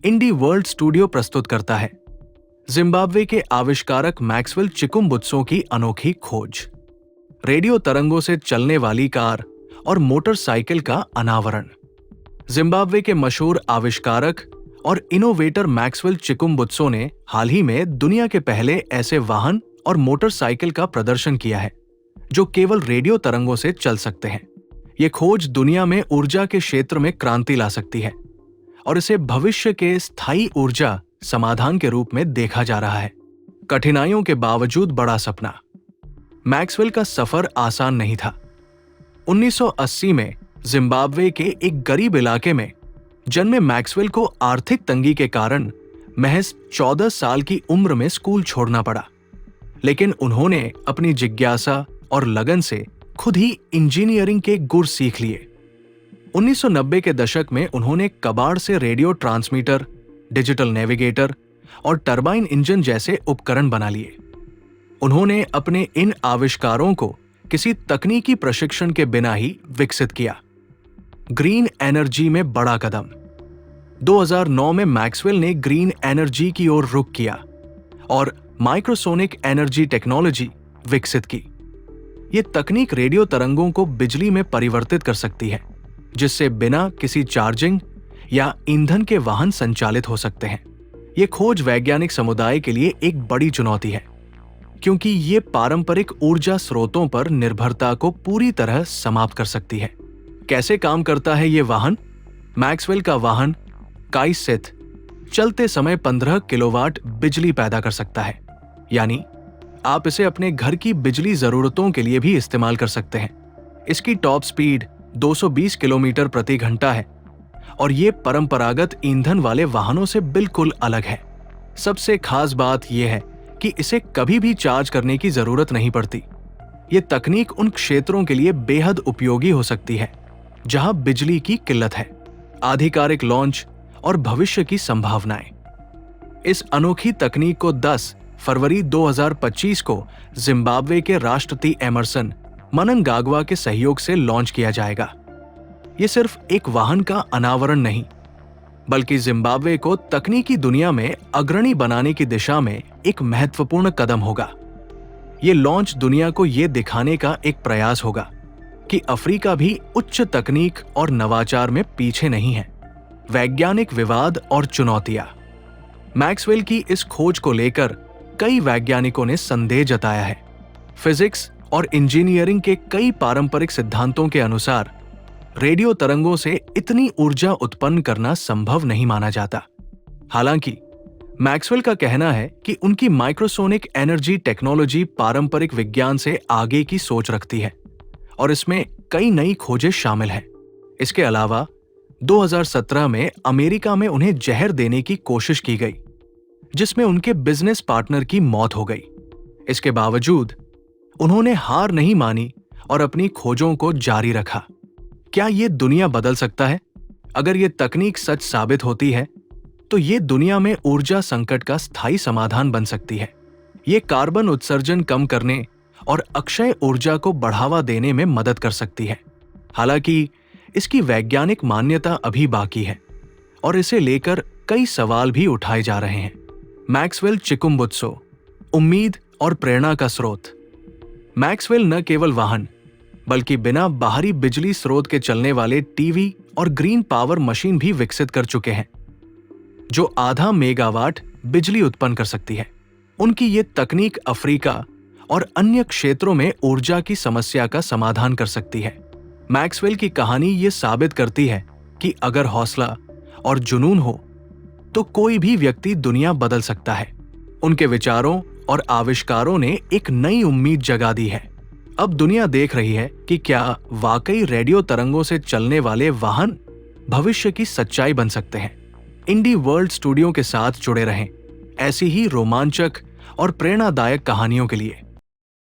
इंडी world studio प्रस्तुत करता है जिम्बाब्वे के आविष्कारक मैक्सवेल चिकुम्बुत्सो की अनोखी खोज, रेडियो तरंगों से चलने वाली कार और मोटरसाइकिल का अनावरण। जिम्बाब्वे के मशहूर आविष्कारक और इनोवेटर मैक्सवेल चिकुम्बुत्सो ने हाल ही में दुनिया के पहले ऐसे वाहन और मोटरसाइकिल का प्रदर्शन किया है जो केवल रेडियो तरंगों से चल सकते हैं। ये खोज दुनिया में ऊर्जा के क्षेत्र में क्रांति ला सकती है और इसे भविष्य के स्थायी ऊर्जा समाधान के रूप में देखा जा रहा है। कठिनाइयों के बावजूद बड़ा सपना। मैक्सवेल का सफर आसान नहीं था। 1980 में जिम्बाब्वे के एक गरीब इलाके में जन्मे मैक्सवेल को आर्थिक तंगी के कारण महज 14 साल की उम्र में स्कूल छोड़ना पड़ा, लेकिन उन्होंने अपनी जिज्ञासा और लगन से खुद ही इंजीनियरिंग के गुर सीख लिए। 1990 के दशक में उन्होंने कबाड़ से रेडियो ट्रांसमीटर, डिजिटल नेविगेटर और टरबाइन इंजन जैसे उपकरण बना लिए। उन्होंने अपने इन आविष्कारों को किसी तकनीकी प्रशिक्षण के बिना ही विकसित किया। ग्रीन एनर्जी में बड़ा कदम। 2009 में मैक्सवेल ने ग्रीन एनर्जी की ओर रुख किया और माइक्रोसोनिक एनर्जी टेक्नोलॉजी विकसित की। ये तकनीक रेडियो तरंगों को बिजली में परिवर्तित कर सकती है, जिससे बिना किसी चार्जिंग या ईंधन के वाहन संचालित हो सकते हैं। ये खोज वैज्ञानिक समुदाय के लिए एक बड़ी चुनौती है, क्योंकि ये पारंपरिक ऊर्जा स्रोतों पर निर्भरता को पूरी तरह समाप्त कर सकती है। कैसे काम करता है ये वाहन? मैक्सवेल का वाहन काइसेथ चलते समय 15 किलोवाट बिजली पैदा कर सकता है, यानी आप इसे अपने घर की बिजली जरूरतों के लिए भी इस्तेमाल कर सकते हैं। इसकी टॉप स्पीड 220 किलोमीटर प्रति घंटा है और ये परंपरागत ईंधन वाले वाहनों से बिल्कुल अलग है। सबसे खास बात यह है कि इसे कभी भी चार्ज करने की जरूरत नहीं पड़ती। ये तकनीक उन क्षेत्रों के लिए बेहद उपयोगी हो सकती है जहां बिजली की किल्लत है। आधिकारिक लॉन्च और भविष्य की संभावनाएं। इस अनोखी तकनीक को 10 फरवरी 2025 को जिम्बाब्वे के राष्ट्रपति एमरसन मनंगाग्वा के सहयोग से लॉन्च किया जाएगा। ये सिर्फ एक वाहन का अनावरण नहीं, बल्कि जिम्बाब्वे को तकनीकी दुनिया में अग्रणी बनाने की दिशा में एक महत्वपूर्ण कदम होगा। ये लॉन्च दुनिया को ये दिखाने का एक प्रयास होगा कि अफ्रीका भी उच्च तकनीक और नवाचार में पीछे नहीं है। वैज्ञानिक विवाद और चुनौतियां। मैक्सवेल की इस खोज को लेकर कई वैज्ञानिकों ने संदेह जताया है। फिजिक्स और इंजीनियरिंग के कई पारंपरिक सिद्धांतों के अनुसार रेडियो तरंगों से इतनी ऊर्जा उत्पन्न करना संभव नहीं माना जाता। हालांकि मैक्सवेल का कहना है कि उनकी माइक्रोसोनिक एनर्जी टेक्नोलॉजी पारंपरिक विज्ञान से आगे की सोच रखती है और इसमें कई नई खोजें शामिल हैं। इसके अलावा 2017 में अमेरिका में उन्हें जहर देने की कोशिश की गई, जिसमें उनके बिजनेस पार्टनर की मौत हो गई। इसके बावजूद उन्होंने हार नहीं मानी और अपनी खोजों को जारी रखा। क्या ये दुनिया बदल सकता है? अगर ये तकनीक सच साबित होती है तो ये दुनिया में ऊर्जा संकट का स्थायी समाधान बन सकती है। ये कार्बन उत्सर्जन कम करने और अक्षय ऊर्जा को बढ़ावा देने में मदद कर सकती है। हालांकि इसकी वैज्ञानिक मान्यता अभी बाकी है और इसे लेकर कई सवाल भी उठाए जा रहे हैं। मैक्सवेल चिकुम्बुत्सो, उम्मीद और प्रेरणा का स्रोत। मैक्सवेल न केवल वाहन, बल्कि बिना बाहरी बिजली स्रोत के चलने वाले टीवी और ग्रीन पावर मशीन भी विकसित कर चुके हैं, जो आधा मेगावाट बिजली उत्पन्न कर सकती है। उनकी ये तकनीक अफ्रीका और अन्य क्षेत्रों में ऊर्जा की समस्या का समाधान कर सकती है। मैक्सवेल की कहानी ये साबित करती है कि अगर हौसला और जुनून हो तो कोई भी व्यक्ति दुनिया बदल सकता है। उनके विचारों और आविष्कारों ने एक नई उम्मीद जगा दी है। अब दुनिया देख रही है कि क्या वाकई रेडियो तरंगों से चलने वाले वाहन भविष्य की सच्चाई बन सकते हैं। इंडी वर्ल्ड स्टूडियो के साथ जुड़े रहें ऐसी ही रोमांचक और प्रेरणादायक कहानियों के लिए।